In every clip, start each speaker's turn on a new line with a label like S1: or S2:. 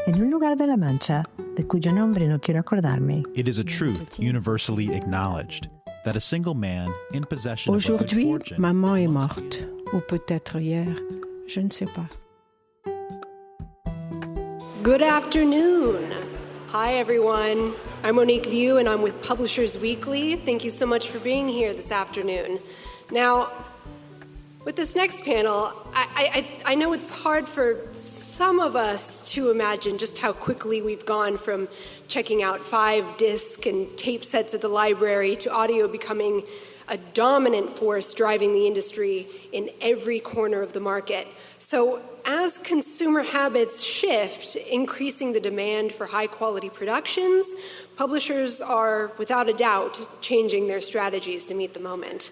S1: en un lugar de La Mancha, de cuyo nombre no quiero acordarme.
S2: It is a truth universally acknowledged that a single man in possession of a good
S3: Aujourd'hui,
S2: fortune
S3: maman est
S2: must-
S3: morte. Ou peut-être hier, je ne sais pas.
S4: Good afternoon. Hi, everyone. I'm Monique View, and I'm with Publishers Weekly. Thank you so much for being here this afternoon. Now, with this next panel, I know it's hard for some of us to imagine just how quickly we've gone from checking out 5-disc and tape sets at the library to audio becoming a dominant force driving the industry in every corner of the market. So as consumer habits shift, increasing the demand for high-quality productions, publishers are, without a doubt, changing their strategies to meet the moment.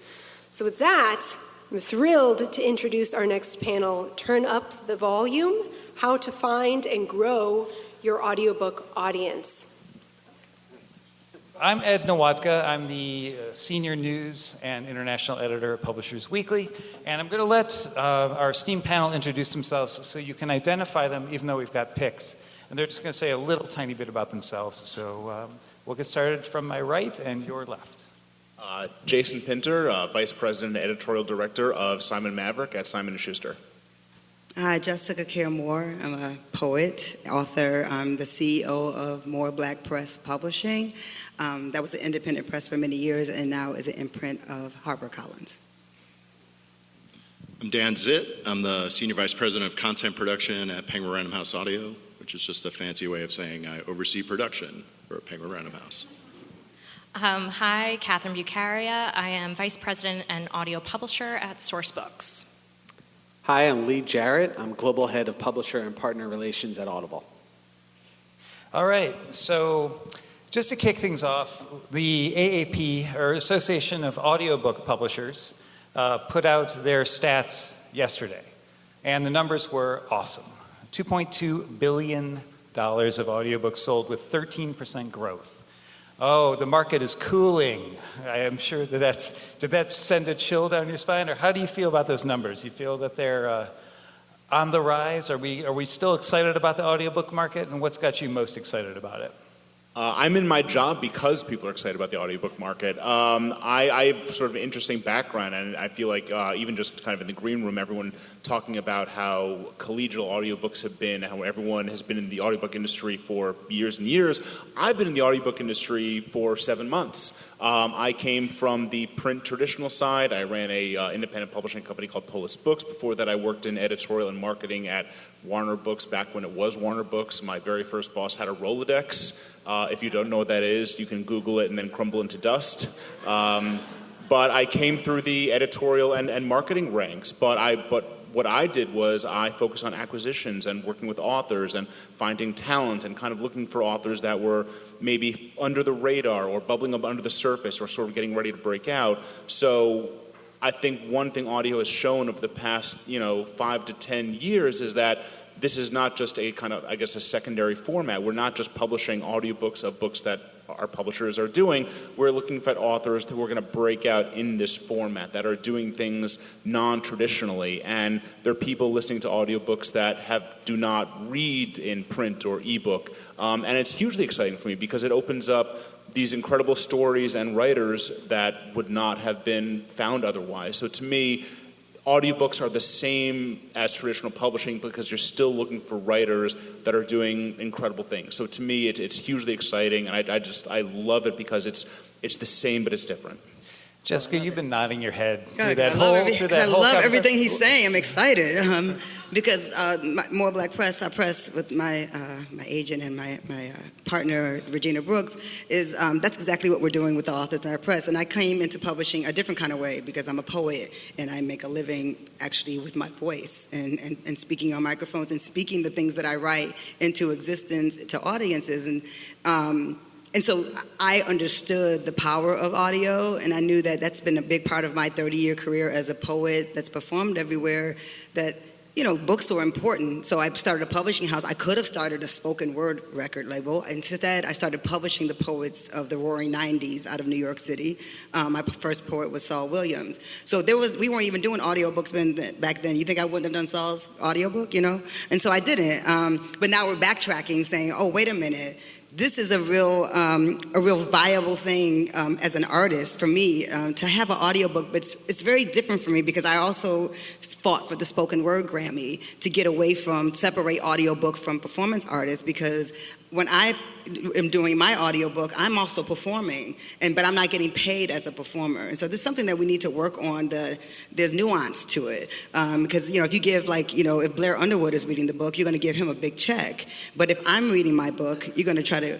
S4: So with that, I'm thrilled to introduce our next panel, Turn Up the Volume, How to Find and Grow Your Audiobook Audience.
S5: I'm Ed Nawotka. I'm the Senior News and International Editor at Publishers Weekly, and I'm going to let our esteemed panel introduce themselves so you can identify them even though we've got picks. And they're just going to say a little tiny bit about themselves. So we'll get started from my right and your left.
S6: Jason Pinter, Vice President and Editorial Director of Simon Maverick at Simon & Schuster.
S7: Hi, Jessica Care Moore. I'm a poet, author. I'm the CEO of More Black Press Publishing. That was an independent press for many years and now is an imprint of HarperCollins.
S8: I'm Dan Zitt. I'm the Senior Vice President of Content Production at Penguin Random House Audio, which is just a fancy way of saying I oversee production for Penguin Random House.
S9: Hi, Catherine Bucaria. I am Vice President and Audio Publisher at Sourcebooks.
S10: Hi, I'm Lee Jarrett. I'm Global Head of Publisher and Partner Relations at Audible.
S5: All right, so just to kick things off, the AAP, or Association of Audiobook Publishers, put out their stats yesterday, and the numbers were awesome. $2.2 billion of audiobooks sold with 13% growth. Oh, the market is cooling. I am sure did that send a chill down your spine? Or how do you feel about those numbers? You feel that they're on the rise? Are we still excited about the audiobook market? And what's got you most excited about it?
S6: I'm in my job because people are excited about the audiobook market. I have sort of an interesting background, and I feel like even just kind of in the green room, everyone talking about how collegial audiobooks have been, how everyone has been in the audiobook industry for years and years. I've been in the audiobook industry for 7 months. I came from the print traditional side. I ran a independent publishing company called Polis Books. Before that, I worked in editorial and marketing at Warner Books back when it was Warner Books. My very first boss had a Rolodex. If you don't know what that is, you can Google it and then crumble into dust. But I came through the editorial and marketing ranks. But what I did was I focused on acquisitions and working with authors and finding talent and kind of looking for authors that were maybe under the radar or bubbling up under the surface or sort of getting ready to break out. So I think one thing audio has shown over the past, 5 to 10 years is that this is not just a kind of, I guess, a secondary format. We're not just publishing audiobooks of books that our publishers are doing. We're looking for authors who are going to break out in this format, that are doing things non-traditionally. And there are people listening to audiobooks that do not read in print or ebook. And it's hugely exciting for me because it opens up these incredible stories and writers that would not have been found otherwise. So to me, audiobooks are the same as traditional publishing because you're still looking for writers that are doing incredible things. So to me, it's hugely exciting, and I love it because it's the same, but it's different.
S5: Jessica, you've been nodding your head through
S7: I
S5: that whole
S7: love everything he's saying. I'm excited because More Black Press, I press with my agent and my partner, Regina Brooks, is that's exactly what we're doing with the authors in our press. And I came into publishing a different kind of way because I'm a poet and I make a living actually with my voice and speaking on microphones and speaking the things that I write into existence to audiences. And so I understood the power of audio, and I knew that that's been a big part of my 30-year career as a poet that's performed everywhere, that books were important. So I started a publishing house. I could have started a spoken word record label. Instead, I started publishing the poets of the Roaring '90s out of New York City. My first poet was Saul Williams. So we weren't even doing audiobooks back then. You think I wouldn't have done Saul's audiobook, And so I didn't. But now we're backtracking, saying, oh, wait a minute. This is a real viable thing as an artist for me to have an audiobook, but it's very different for me because I also fought for the spoken word Grammy to get away from, separate audiobook from performance artists, because when I am doing my audiobook, I'm also performing, but I'm not getting paid as a performer. And so this is something that we need to work on. There's nuance to it. Because, if you give, if Blair Underwood is reading the book, you're going to give him a big check. But if I'm reading my book, you're going to try to,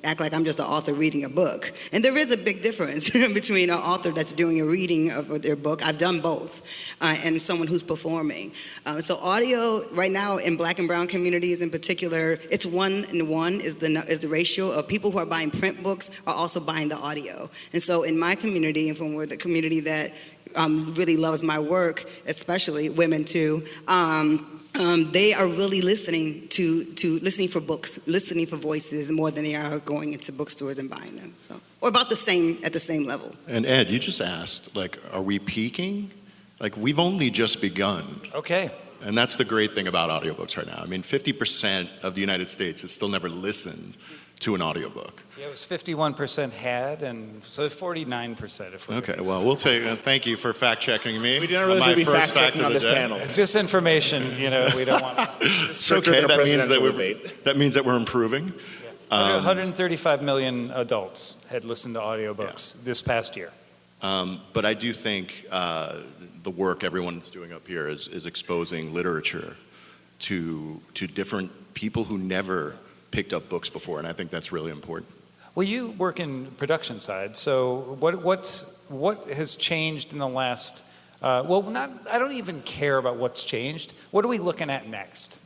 S7: act like I'm just an author reading a book. And there is a big difference between an author that's doing a reading of their book, I've done both, and someone who's performing. So audio, right now, in Black and brown communities in particular, it's 1:1 is the ratio of people who are buying print books are also buying the audio. And so in my community, and from where the community that really loves my work, especially women too, they are really listening listening for books, listening for voices more than they are going into bookstores and buying them. So, or about at the same level.
S8: And Ed, you just asked, are we peaking? We've only just begun.
S5: Okay.
S8: And that's the great thing about audiobooks right now. 50% of the United States has still never listened to an audiobook.
S5: Yeah, it was 51% had, and so 49% if we're
S8: Okay, well, we'll take. Thank you for fact checking me.
S6: We didn't realize we'd be fact checking on this panel.
S5: Disinformation, we don't want.
S8: It's okay. That means that we're improving.
S5: Yeah. 135 million adults had listened to audiobooks this past year.
S8: But I do think the work everyone's doing up here is exposing literature to different people who never picked up books before, and I think that's really important.
S5: Well, you work in production side, so what has changed in the last? I don't even care about what's changed. What are we looking at next?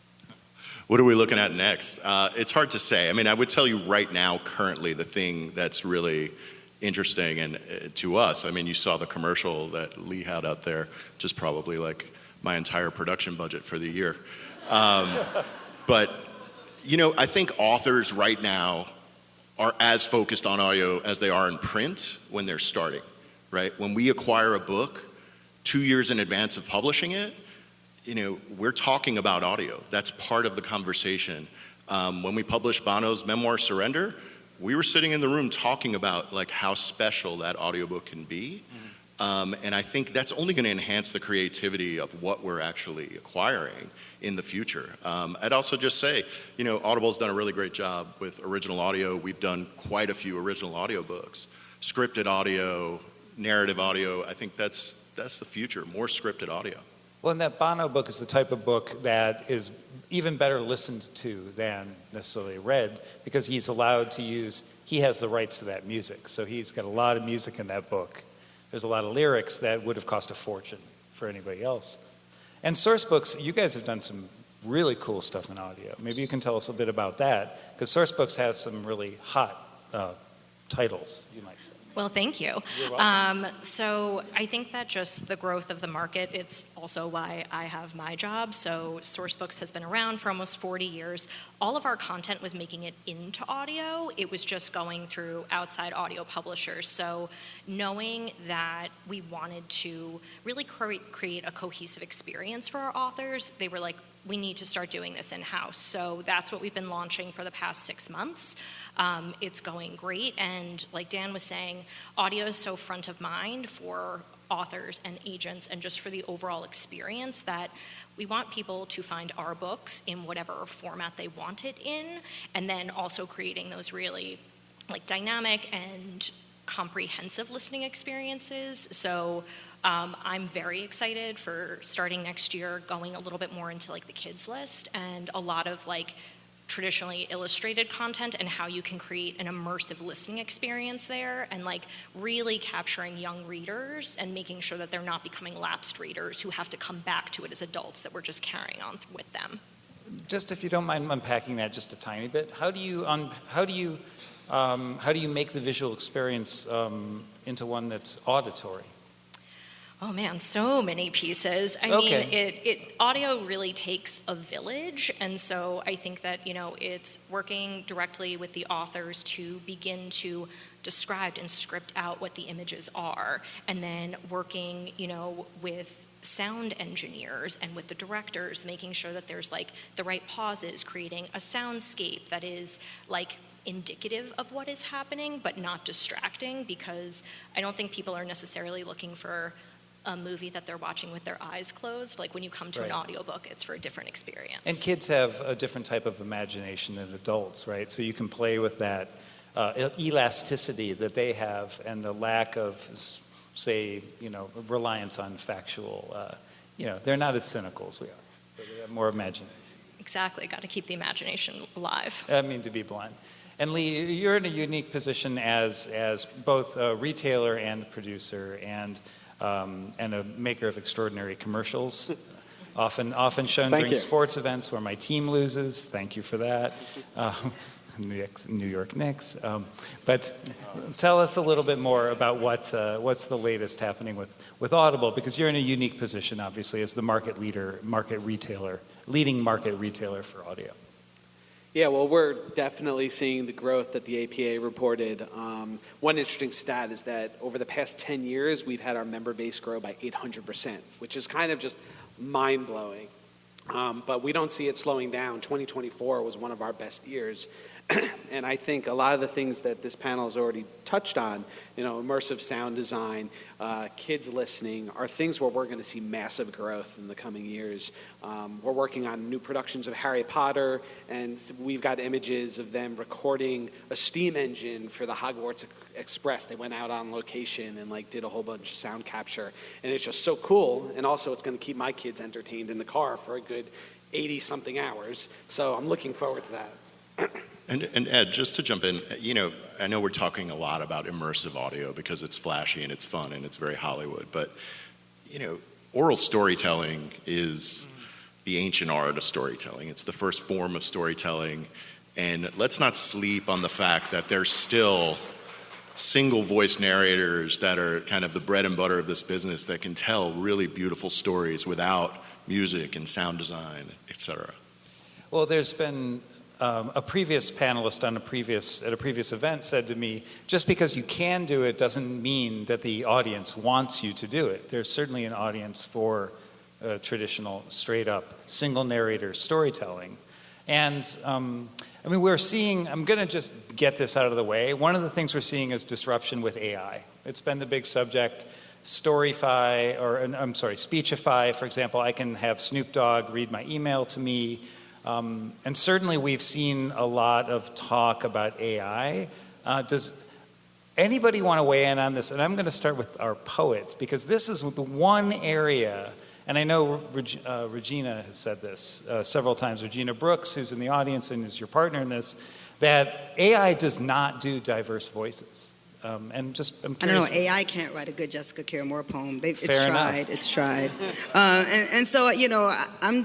S8: What are we looking at next? It's hard to say. I would tell you right now, currently, the thing that's really interesting and to us. You saw the commercial that Lee had out there, which is probably like my entire production budget for the year. But I think authors right now are as focused on audio as they are in print when they're starting, right? When we acquire a book 2 years in advance of publishing it, we're talking about audio. That's part of the conversation. When we published Bono's memoir, Surrender, we were sitting in the room talking about how special that audiobook can be. And I think that's only going to enhance the creativity of what we're actually acquiring in the future. I'd also just say, Audible's done a really great job with original audio. We've done quite a few original audiobooks, scripted audio, narrative audio. I think that's the future, more scripted audio.
S5: Well, and that Bono book is the type of book that is even better listened to than necessarily read, because he has the rights to that music. So he's got a lot of music in that book. There's a lot of lyrics that would have cost a fortune for anybody else. And Sourcebooks, you guys have done some really cool stuff in audio. Maybe you can tell us a bit about that, because Sourcebooks has some really hot titles, you might say.
S9: Well, thank you.
S5: You're welcome.
S9: So I think that just the growth of the market, it's also why I have my job. So Sourcebooks has been around for almost 40 years. All of our content was making it into audio. It was just going through outside audio publishers. So knowing that we wanted to really create a cohesive experience for our authors, they were like, we need to start doing this in-house. So that's what we've been launching for the past 6 months. It's going great, and like Dan was saying, audio is so front of mind for authors and agents and just for the overall experience that we want people to find our books in whatever format they want it in, and then also creating those really dynamic and comprehensive listening experiences. So I'm very excited for starting next year, going a little bit more into the kids list and a lot of traditionally illustrated content and how you can create an immersive listening experience there, and really capturing young readers and making sure that they're not becoming lapsed readers who have to come back to it as adults, that we're just carrying on with them.
S5: Just if you don't mind unpacking that just a tiny bit, how do you make the visual experience into one that's auditory?
S9: Oh man, so many pieces. I mean, audio really takes a village, and so I think that, it's working directly with the authors to begin to describe and script out what the images are, and then working, with sound engineers and with the directors, making sure that there's like the right pauses, creating a soundscape that is like indicative of what is happening, but not distracting, because I don't think people are necessarily looking for a movie that they're watching with their eyes closed. Like when you come to an audiobook, it's for a different experience.
S5: And kids have a different type of imagination than adults, right? So you can play with that elasticity that they have and the lack of, say, reliance on factual, they're not as cynical as we are. So they have more imagination.
S9: Exactly, got to keep the imagination alive.
S5: I mean, to be blunt. And Lee, you're in a unique position as both a retailer and a producer and a maker of extraordinary commercials, often shown during sports events where my team loses. Thank you for that. New York Knicks. But tell us a little bit more about what's the latest happening with Audible, because you're in a unique position, obviously, as the leading market retailer for audio.
S10: Yeah, well, we're definitely seeing the growth that the APA reported. One interesting stat is that over the past 10 years, we've had our member base grow by 800%, which is kind of just mind-blowing. But we don't see it slowing down. 2024 was one of our best years. And I think a lot of the things that this panel has already touched on, immersive sound design, kids listening, are things where we're going to see massive growth in the coming years. We're working on new productions of Harry Potter, and we've got images of them recording a steam engine for the Hogwarts Express. They went out on location and did a whole bunch of sound capture, and it's just so cool. And also, it's going to keep my kids entertained in the car for a good 80-something hours. So I'm looking forward to that.
S8: And Ed, just to jump in, I know we're talking a lot about immersive audio because it's flashy and it's fun and it's very Hollywood, but, oral storytelling is the ancient art of storytelling. It's the first form of storytelling, and let's not sleep on the fact that there's still single voice narrators that are kind of the bread and butter of this business that can tell really beautiful stories without music and sound design, et cetera.
S5: Well, there's been a previous panelist at a previous event said to me, just because you can do it doesn't mean that the audience wants you to do it. There's certainly an audience for traditional, straight-up, single narrator storytelling. And we're seeing, I'm going to just get this out of the way. One of the things we're seeing is disruption with AI. It's been the big subject. Speechify, for example. I can have Snoop Dogg read my email to me. And certainly we've seen a lot of talk about AI. Does anybody want to weigh in on this? And I'm going to start with our poets, because this is the one area, and I know Regina has said this several times, Regina Brooks, who's in the audience and is your partner in this, that AI does not do diverse voices. I'm curious.
S7: I don't know. AI can't write a good Jessica Care Moore poem. It's tried. And so I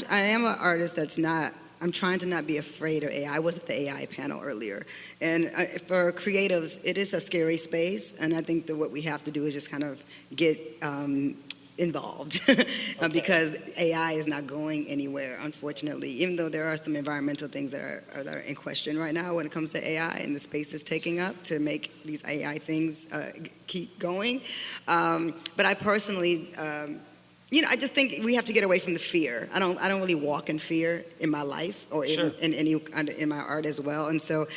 S7: am an artist that's not. I'm trying to not be afraid of AI. I was at the AI panel earlier, and for creatives, it is a scary space. And I think that what we have to do is just kind of get involved because AI is not going anywhere, unfortunately, even though there are some environmental things that are in question right now when it comes to AI and the space is taking up to make these AI things keep going. But I personally, I just think we have to get away from the fear. I don't really walk in fear in my life or in my art as well. And so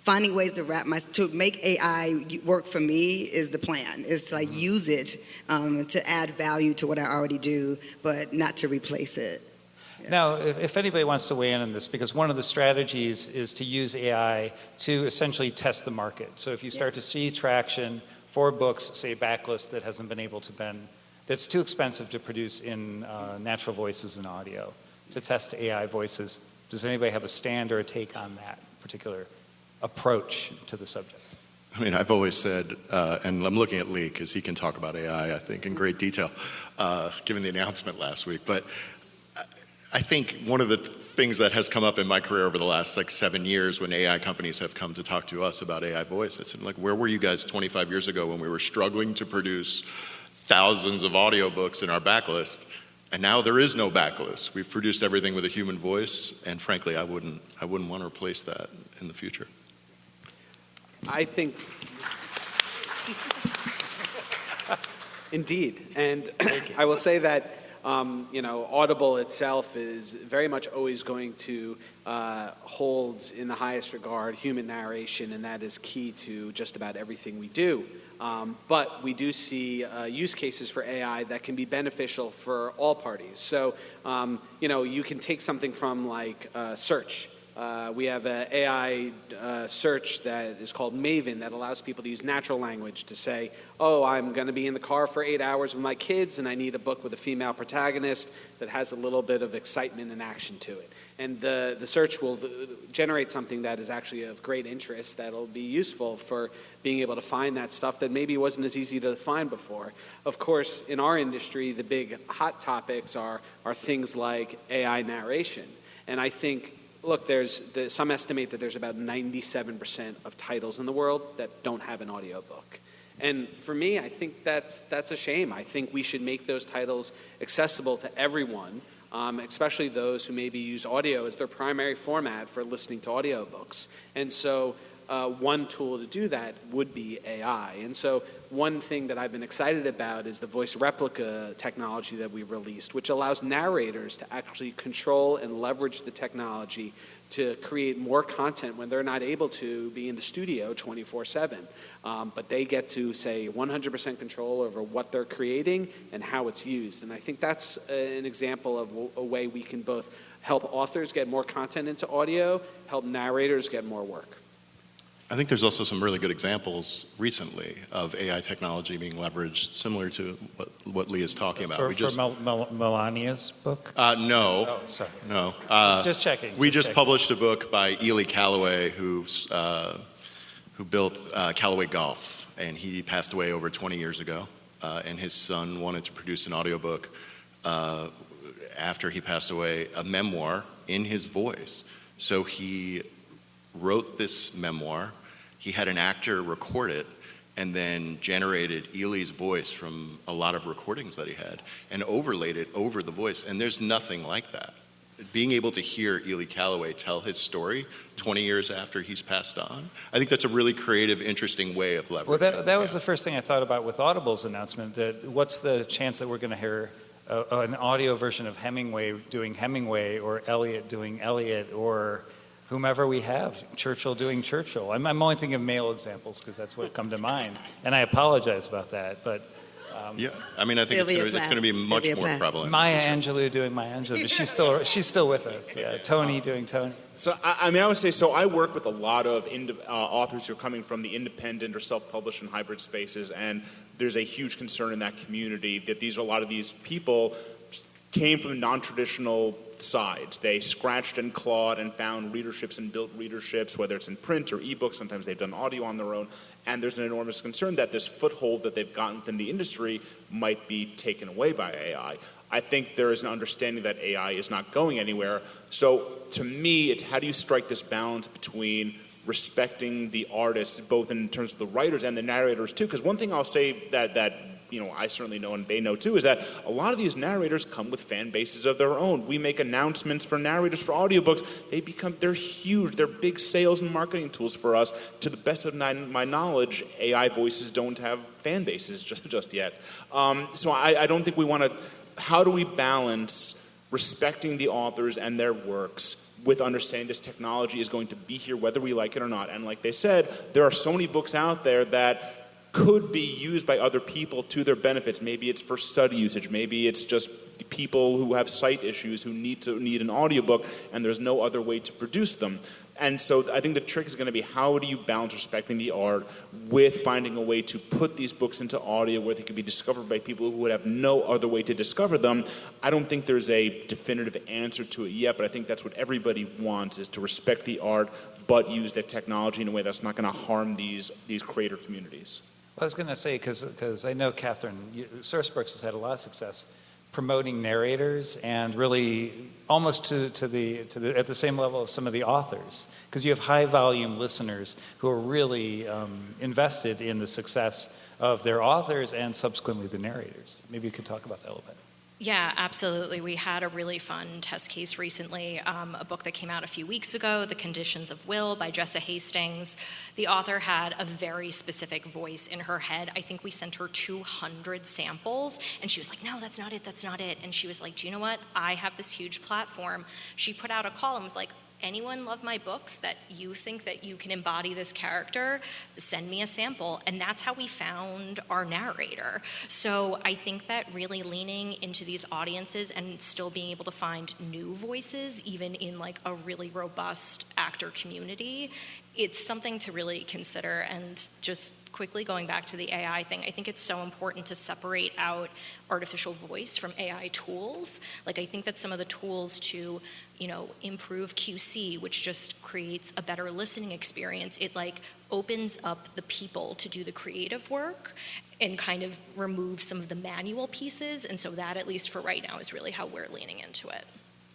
S7: finding ways to make AI work for me is the plan. It's like use it to add value to what I already do, but not to replace it. Yeah.
S5: Now, if anybody wants to weigh in on this, because one of the strategies is to use AI to essentially test the market. So if you start to see traction for books, say backlist that hasn't been able to that's too expensive to produce in natural voices and audio, to test AI voices, does anybody have a stand or a take on that particular approach to the subject?
S8: I mean, I've always said, and I'm looking at Lee because he can talk about AI, I think, in great detail, given the announcement last week. But I think one of the things that has come up in my career over the last 7 years when AI companies have come to talk to us about AI voice, I said, where were you guys 25 years ago when we were struggling to produce thousands of audiobooks in our backlist, and now there is no backlist. We've produced everything with a human voice, and frankly, I wouldn't want to replace that in the future.
S10: I think, indeed, and I will say that Audible itself is very much always going to hold in the highest regard human narration, and that is key to just about everything we do. But we do see use cases for AI that can be beneficial for all parties. So, you can take something from like search. We have an AI search that is called Maven that allows people to use natural language to say, oh, I'm going to be in the car for 8 hours with my kids and I need a book with a female protagonist that has a little bit of excitement and action to it. And the search will generate something that is actually of great interest that'll be useful for being able to find that stuff that maybe wasn't as easy to find before. Of course, in our industry, the big hot topics are things like AI narration. And I think, look, some estimate that there's about 97% of titles in the world that don't have an audiobook. And for me, I think that's a shame. I think we should make those titles accessible to everyone, especially those who maybe use audio as their primary format for listening to audiobooks. And so one tool to do that would be AI. And so one thing that I've been excited about is the voice replica technology that we've released, which allows narrators to actually control and leverage the technology to create more content when they're not able to be in the studio 24/7. But they get to, say, 100% control over what they're creating and how it's used. And I think that's an example of a way we can both help authors get more content into audio, help narrators get more work.
S8: I think there's also some really good examples recently of AI technology being leveraged, similar to what Lee is talking about.
S5: For Melania's book?
S8: No.
S5: Oh, sorry.
S8: No.
S5: Just checking.
S8: We just published a book by Ely Callaway, who built Callaway Golf, and he passed away over 20 years ago. And his son wanted to produce an audiobook after he passed away, a memoir in his voice. So he wrote this memoir. He had an actor record it and then generated Ely's voice from a lot of recordings that he had and overlaid it over the voice. And there's nothing like that. Being able to hear Ely Callaway tell his story 20 years after he's passed on, I think that's a really creative, interesting way of leveraging.
S5: Well, that was the first thing I thought about with Audible's announcement, that what's the chance that we're going to hear an audio version of Hemingway doing Hemingway, or Eliot doing Eliot, or whomever we have, Churchill doing Churchill. I'm only thinking of male examples because that's what come to mind, and I apologize about that. But
S8: yeah, I mean, I think it's going to be much more prevalent.
S5: Maya Angelou doing Maya Angelou, but she's still with us. Yeah, Tony doing Tony.
S6: So I mean, I would say, so I work with a lot of authors who are coming from the independent or self-published and hybrid spaces, and there's a huge concern in that community that a lot of these people came from non-traditional sides. They scratched and clawed and found readerships and built readerships, whether it's in print or ebook. Sometimes they've done audio on their own. And there's an enormous concern that this foothold that they've gotten within the industry might be taken away by AI. I think there is an understanding that AI is not going anywhere. So to me, it's how do you strike this balance between respecting the artists, both in terms of the writers and the narrators too? Because one thing I'll say that I certainly know and they know too, is that a lot of these narrators come with fan bases of their own. We make announcements for narrators for audiobooks. They're huge. They're big sales and marketing tools for us. To the best of my knowledge, AI voices don't have fan bases just yet. So I don't think we want to, how do we balance respecting the authors and their works with understanding this technology is going to be here whether we like it or not? And like they said, there are so many books out there that could be used by other people to their benefits. Maybe it's for study usage. Maybe it's just people who have sight issues who need an audiobook and there's no other way to produce them. And so I think the trick is going to be, how do you balance respecting the art with finding a way to put these books into audio where they can be discovered by people who would have no other way to discover them? I don't think there's a definitive answer to it yet, but I think that's what everybody wants, is to respect the art but use the technology in a way that's not going to harm these creator communities.
S5: I was going to say, because I know, Catherine, Sourcebooks has had a lot of success promoting narrators and really almost at the same level of some of the authors, because you have high volume listeners who are really invested in the success of their authors and subsequently the narrators. Maybe you could talk about that a little bit.
S9: Yeah, absolutely. We had a really fun test case recently, a book that came out a few weeks ago, The Conditions of Will by Jessa Hastings. The author had a very specific voice in her head. I think we sent her 200 samples, and she was like, no, that's not it, that's not it. And she was like, do you know what? I have this huge platform. She put out a call and was like, anyone love my books that you think that you can embody this character? Send me a sample. And that's how we found our narrator. So I think that really leaning into these audiences and still being able to find new voices, even in like a really robust actor community, it's something to really consider. And just quickly going back to the AI thing, I think it's so important to separate out artificial voice from AI tools. Like I think that some of the tools to, improve QC, which just creates a better listening experience, it like opens up the people to do the creative work and kind of remove some of the manual pieces. And so that, at least for right now, is really how we're leaning into it.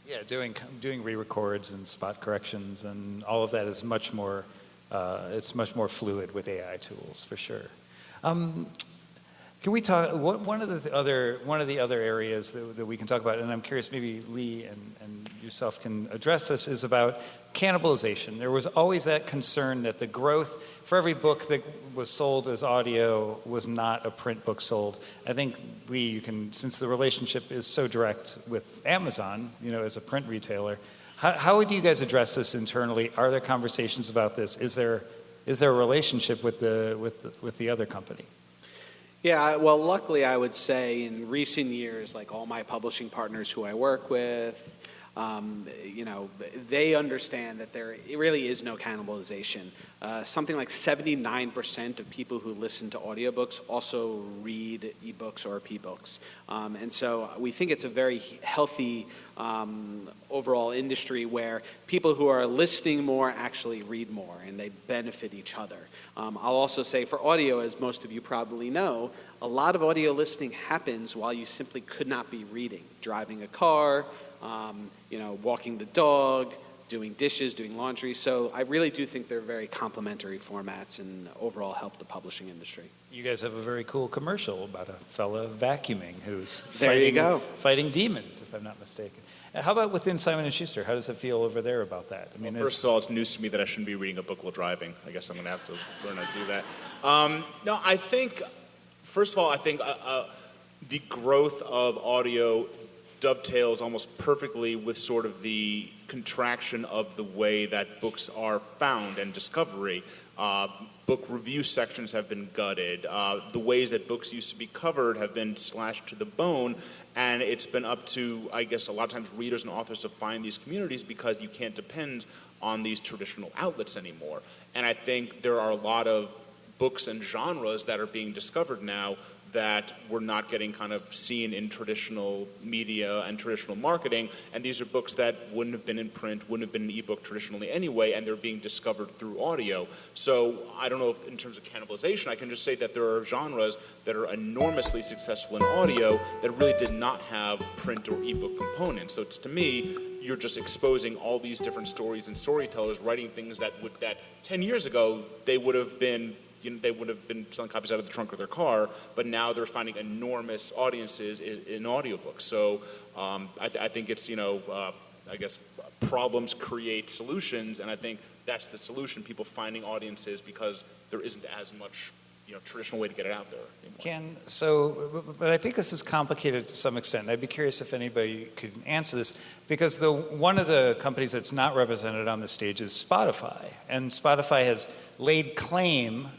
S5: Yeah, doing re-records and spot corrections and all of that is much more fluid with AI tools for sure. Can we talk? One of the other areas that we can talk about, and I'm curious, maybe Lee and yourself can address this, is about cannibalization. There was always that concern that the growth for every book that was sold as audio was not a print book sold. I think, Lee, you can, since the relationship is so direct with Amazon, as a print retailer, how would you guys address this internally? Are there conversations about this? Is there a relationship with the other company?
S10: Yeah, well, luckily, I would say in recent years, like all my publishing partners who I work with, they understand that there really is no cannibalization. Something like 79% of people who listen to audiobooks also read ebooks or p-books. And so we think it's a very healthy overall industry where people who are listening more actually read more and they benefit each other. I'll also say for audio, as most of you probably know, a lot of audio listening happens while you simply could not be reading, driving a car, walking the dog, doing dishes, doing laundry. So I really do think they're very complementary formats and overall help the publishing industry.
S5: You guys have a very cool commercial about a fella vacuuming who's fighting demons, if I'm not mistaken. How about within Simon & Schuster? How does it feel over there about that? I mean,
S6: first of all, it's news to me that I shouldn't be reading a book while driving. I guess I'm going to have to learn how to do that. No, I think, first of all, the growth of audio dovetails almost perfectly with sort of the contraction of the way that books are found and discovery. Book review sections have been gutted. The ways that books used to be covered have been slashed to the bone, and it's been up to, I guess, a lot of times readers and authors to find these communities because you can't depend on these traditional outlets anymore. And I think there are a lot of books and genres that are being discovered now that we're not getting kind of seen in traditional media and traditional marketing, and these are books that wouldn't have been in print, wouldn't have been an ebook traditionally anyway, and they're being discovered through audio. So I don't know if in terms of cannibalization, I can just say that there are genres that are enormously successful in audio that really did not have print or ebook components. So it's, to me, you're just exposing all these different stories and storytellers writing things that 10 years ago they would have been selling copies out of the trunk of their car, but now they're finding enormous audiences in audiobooks. So I think it's, I guess problems create solutions, and I think that's the solution, people finding audiences because there isn't as much traditional way to get it out there anymore.
S5: But I think this is complicated to some extent. I'd be curious if anybody could answer this, because one of the companies that's not represented on the stage is Spotify, and Spotify has laid claim,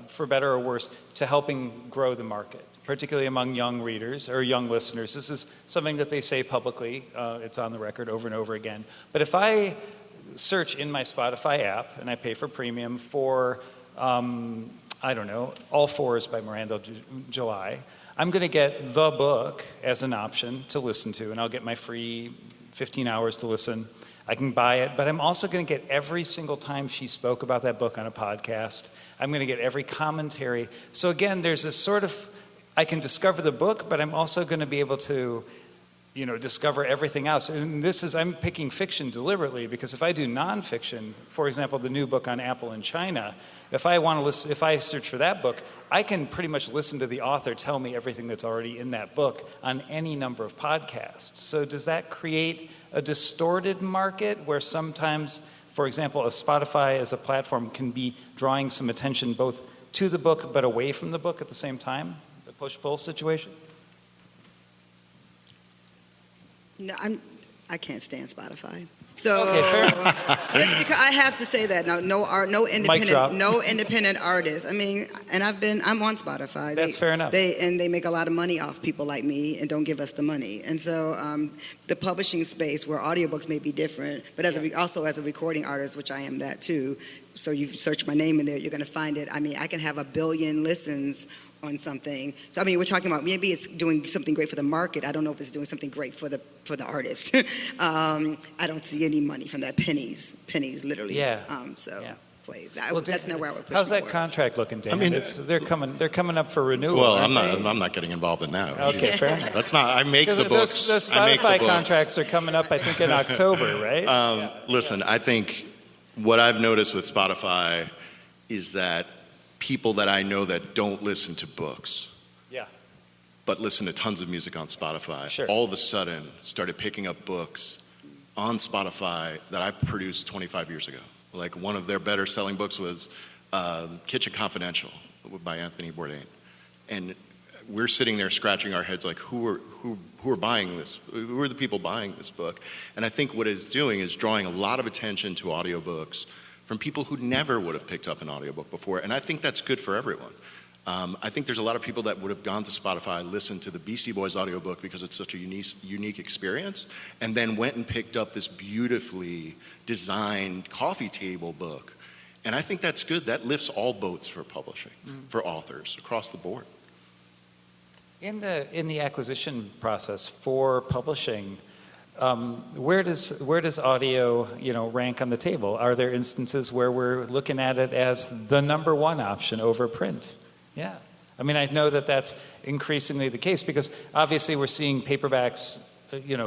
S5: for better or worse, to helping grow the market, particularly among young readers or young listeners. This is something that they say publicly. It's on the record over and over again. But if I search in my Spotify app and I pay for premium for, All Fours by Miranda July, I'm going to get the book as an option to listen to, and I'll get my free 15 hours to listen. I can buy it, but I'm also going to get every single time she spoke about that book on a podcast. I'm going to get every commentary. So again, there's this sort of, I can discover the book, but I'm also going to be able to, discover everything else. And I'm picking fiction deliberately, because if I do nonfiction, for example, the new book on Apple in China, if I search for that book, I can pretty much listen to the author tell me everything that's already in that book on any number of podcasts. So does that create a distorted market where sometimes, for example, Spotify as a platform can be drawing some attention both to the book but away from the book at the same time? A push-pull situation?
S7: No, I can't stand Spotify. So
S5: Okay, fair.
S7: just because I have to say that no independent artists. I mean, and I'm on Spotify.
S5: That's fair enough.
S7: They make a lot of money off people like me and don't give us the money. And so the publishing space where audiobooks may be different, but also as a recording artist, which I am that too. So you search my name in there, you're going to find it. I mean, I can have 1 billion listens on something. So I mean, we're talking about maybe it's doing something great for the market. I don't know if it's doing something great for the artist. I don't see any money from that. Pennies, literally.
S5: Yeah.
S7: Plays.
S5: Well,
S7: that's not where I would push.
S5: How's that
S7: forward.
S5: contract looking, Dan?
S8: I mean,
S5: they're coming up for renewal.
S8: Well,
S5: aren't
S8: I'm not getting involved in that.
S5: Okay, fair enough.
S8: That's not. I make the books.
S5: Those
S8: I make the
S5: Spotify
S8: books.
S5: contracts are coming up, I think, in October, right?
S8: Listen, I think what I've noticed with Spotify is that people that I know that don't listen to books, but listen to tons of music on Spotify, all of a sudden started picking up books on Spotify that I produced 25 years ago. Like one of their better selling books was Kitchen Confidential by Anthony Bourdain. And we're sitting there scratching our heads like, who are buying this? Who are the people buying this book? And I think what it's doing is drawing a lot of attention to audiobooks from people who never would have picked up an audiobook before. And I think that's good for everyone. I think there's a lot of people that would have gone to Spotify, listened to the Beastie Boys audiobook because it's such a unique experience, and then went and picked up this beautifully designed coffee table book. And I think that's good. That lifts all boats for publishing, for authors across the board.
S5: In the acquisition process for publishing, where does audio rank on the table? Are there instances where we're looking at it as the number one option over print? Yeah. I mean, I know that that's increasingly the case because obviously we're seeing paperbacks,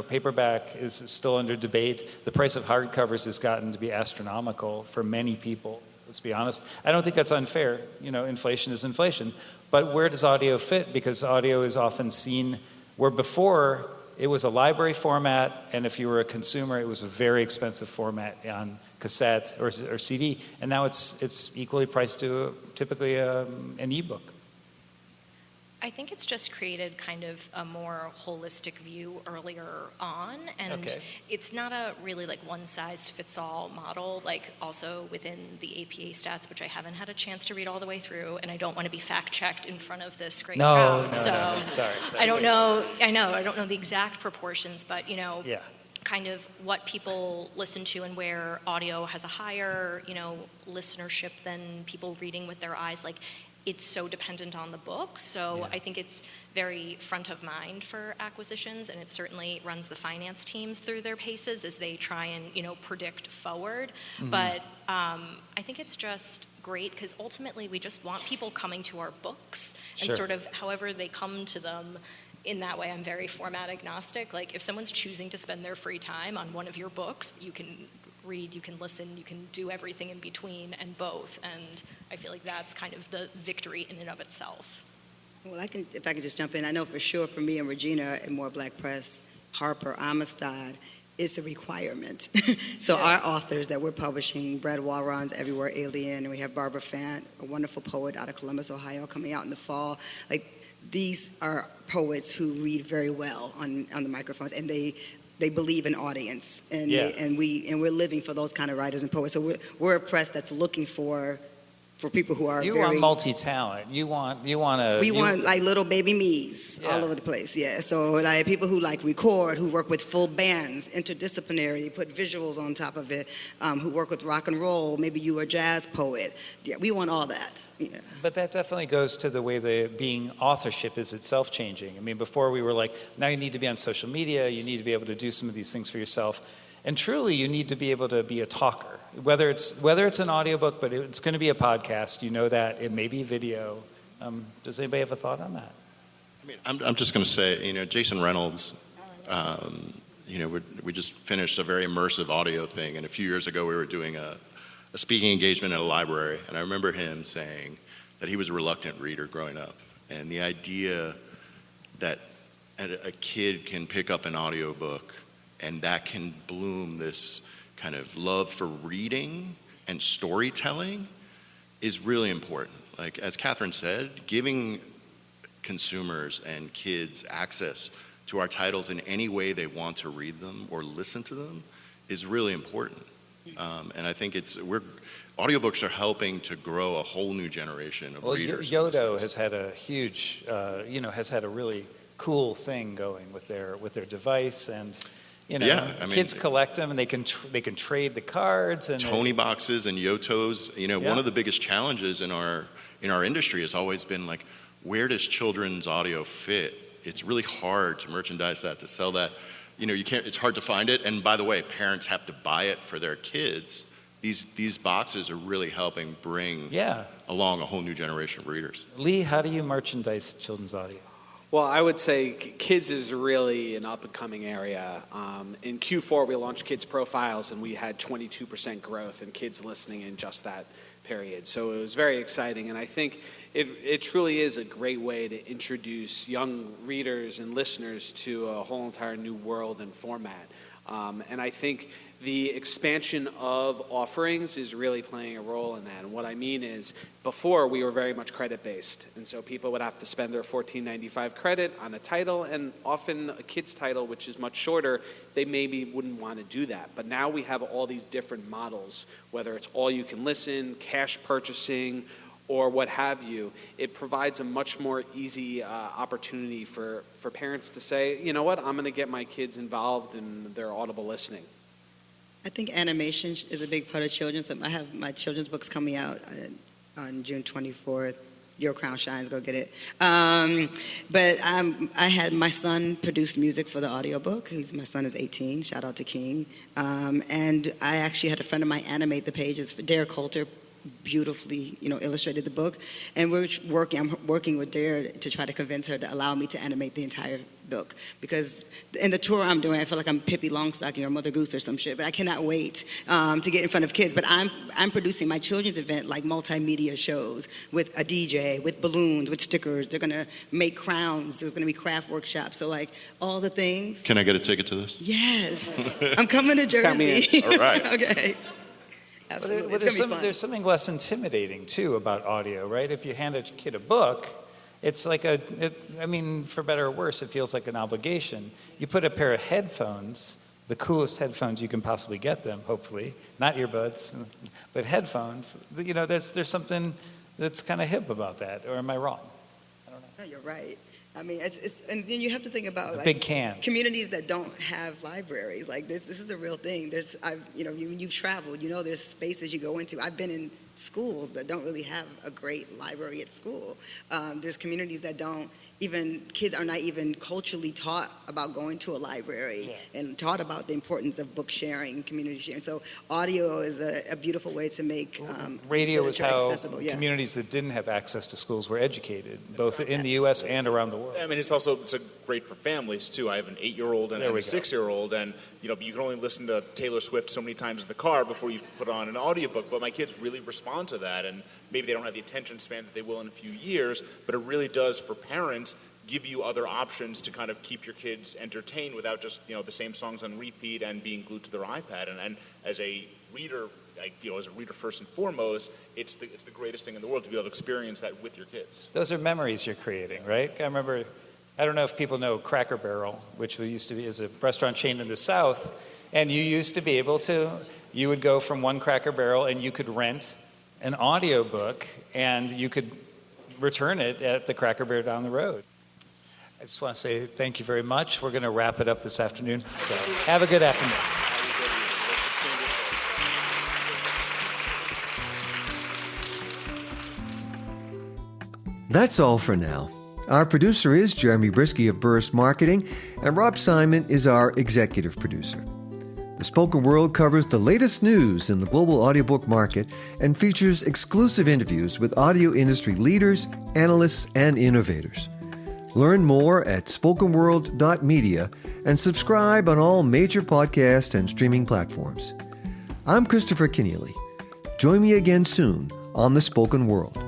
S5: paperback is still under debate. The price of hardcovers has gotten to be astronomical for many people, let's be honest. I don't think that's unfair. Inflation is inflation. But where does audio fit? Because audio is often seen where before it was a library format, and if you were a consumer, it was a very expensive format on cassette or CD, and now it's equally priced to typically an ebook.
S9: I think it's just created kind of a more holistic view earlier on, and it's not a really like one-size-fits-all model, like also within the APA stats, which I haven't had a chance to read all the way through, and I don't want to be fact-checked in front of this great crowd.
S5: No. Sorry.
S9: I don't know the exact proportions, but kind of what people listen to and where audio has a higher, listenership than people reading with their eyes, like it's so dependent on the book. So I think it's very front of mind for acquisitions, and it certainly runs the finance teams through their paces as they try and, predict forward. Mm-hmm. But I think it's just great because ultimately we just want people coming to our books and sort of however they come to them. In that way, I'm very format agnostic. Like if someone's choosing to spend their free time on one of your books, you can read, you can listen, you can do everything in between and both. And I feel like that's kind of the victory in and of itself.
S7: Well, if I could just jump in, I know for sure for me and Regina and More Black Press, Harper, Amistad, it's a requirement. So our authors that we're publishing, Brad Walron's Everywhere Alien, and we have Barbara Fant, a wonderful poet out of Columbus, Ohio, coming out in the fall. Like these are poets who read very well on the microphones, and they believe in audience, and we're living for those kind of writers and poets. So we're a press that's looking for people who are
S5: want multi-talent. We want
S7: like little baby me's all over the place. Yeah. So like people who like record, who work with full bands, interdisciplinary, put visuals on top of it, who work with rock and roll. Maybe you are a jazz poet. Yeah, we want all that. Yeah.
S5: But that definitely goes to the way being authorship is itself changing. I mean, before we were like, now you need to be on social media, you need to be able to do some of these things for yourself. And truly, you need to be able to be a talker, whether it's an audiobook, but it's going to be a podcast. You know that. It may be video. Does anybody have a thought on that?
S8: I mean, I'm just going to say, Jason Reynolds, we just finished a very immersive audio thing, and a few years ago we were doing a speaking engagement in a library, and I remember him saying that he was a reluctant reader growing up, and the idea that a kid can pick up an audiobook and that can bloom this kind of love for reading and storytelling is really important. Like, as Catherine said, giving consumers and kids access to our titles in any way they want to read them or listen to them is really important. And I think audiobooks are helping to grow a whole new generation of readers.
S5: Yodo has had a huge, has had a really cool thing going with their device, and kids collect them, and they can trade the cards. And
S8: Tony boxes and Yotos. One of the biggest challenges in our industry has always been like, where does children's audio fit? It's really hard to merchandise that, to sell that. You can't. It's hard to find it. And by the way, parents have to buy it for their kids. These boxes are really helping bring along a whole new generation of readers.
S5: Lee, how do you merchandise children's audio?
S10: Well, I would say kids is really an up-and-coming area. In Q4, we launched Kids Profiles, and we had 22% growth in kids listening in just that period. So it was very exciting, and I think it truly is a great way to introduce young readers and listeners to a whole entire new world and format. And I think the expansion of offerings is really playing a role in that. And what I mean is, before we were very much credit-based, and so people would have to spend their $14.95 credit on a title, and often a kid's title, which is much shorter, they maybe wouldn't want to do that. But now we have all these different models, whether it's all you can listen, cash purchasing, or what have you. It provides a much more easy opportunity for parents to say, you know what, I'm going to get my kids involved in their Audible listening.
S7: I think animation is a big part of children's. I have my children's books coming out on June 24th. Your Crown Shines, go get it. But I had my son produce music for the audiobook. My son is 18, shout out to King. And I actually had a friend of mine animate the pages. Dare Coulter beautifully, illustrated the book. And I'm working with Dare to try to convince her to allow me to animate the entire book. Because in the tour I'm doing, I feel like I'm Pippi Longstocking or Mother Goose or some shit, but I cannot wait to get in front of kids. But I'm producing my children's event, like multimedia shows with a DJ, with balloons, with stickers. They're gonna make crowns. There's gonna be craft workshops. So like all the things.
S8: Can I get a ticket to this?
S7: Yes. I'm coming to Jersey.
S8: All right.
S7: Okay. Absolutely.
S5: Well, there's something less intimidating too about audio, right? If you hand a kid a book, it's like for better or worse, it feels like an obligation. You put a pair of headphones, the coolest headphones you can possibly get them, hopefully, not earbuds, but headphones. There's something that's kind of hip about that, or am I wrong? I don't know.
S7: No, you're right. I mean, and then you have to think about
S5: big can
S7: communities that don't have libraries. Like this is a real thing. You've traveled. There's spaces you go into. I've been in schools that don't really have a great library at school. There's communities that kids are not even culturally taught about going to a library and taught about the importance of book sharing, community sharing. So audio is a beautiful way to make
S5: radio is how
S7: accessible.
S5: Communities that didn't have access to schools were educated, both in the U.S. and around the world.
S6: I mean, it's great for families too. I have an 8-year-old and a 6-year-old, and you can only listen to Taylor Swift so many times in the car before you put on an audiobook. But my kids really respond to that, and maybe they don't have the attention span that they will in a few years, but it really does for parents give you other options to kind of keep your kids entertained without just the same songs on repeat and being glued to their iPad. And as a reader, as a reader first and foremost, it's the greatest thing in the world to be able to experience that with your kids.
S5: Those are memories you're creating, right? I don't know if people know Cracker Barrel, which used to be as a restaurant chain in the South, and you used to be able to, you would go from one Cracker Barrel and you could rent an audiobook and you could return it at the Cracker Barrel down the road. I just want to say thank you very much. We're going to wrap it up this afternoon, so have a good afternoon.
S11: That's all for now. Our producer is Jeremy Brisky of Burst Marketing, and Rob Simon is our executive producer. The Spoken World covers the latest news in the global audiobook market and features exclusive interviews with audio industry leaders, analysts, and innovators. Learn more at spokenworld.media and subscribe on all major podcast and streaming platforms. I'm Christopher Kenneally. Join me again soon on The Spoken World.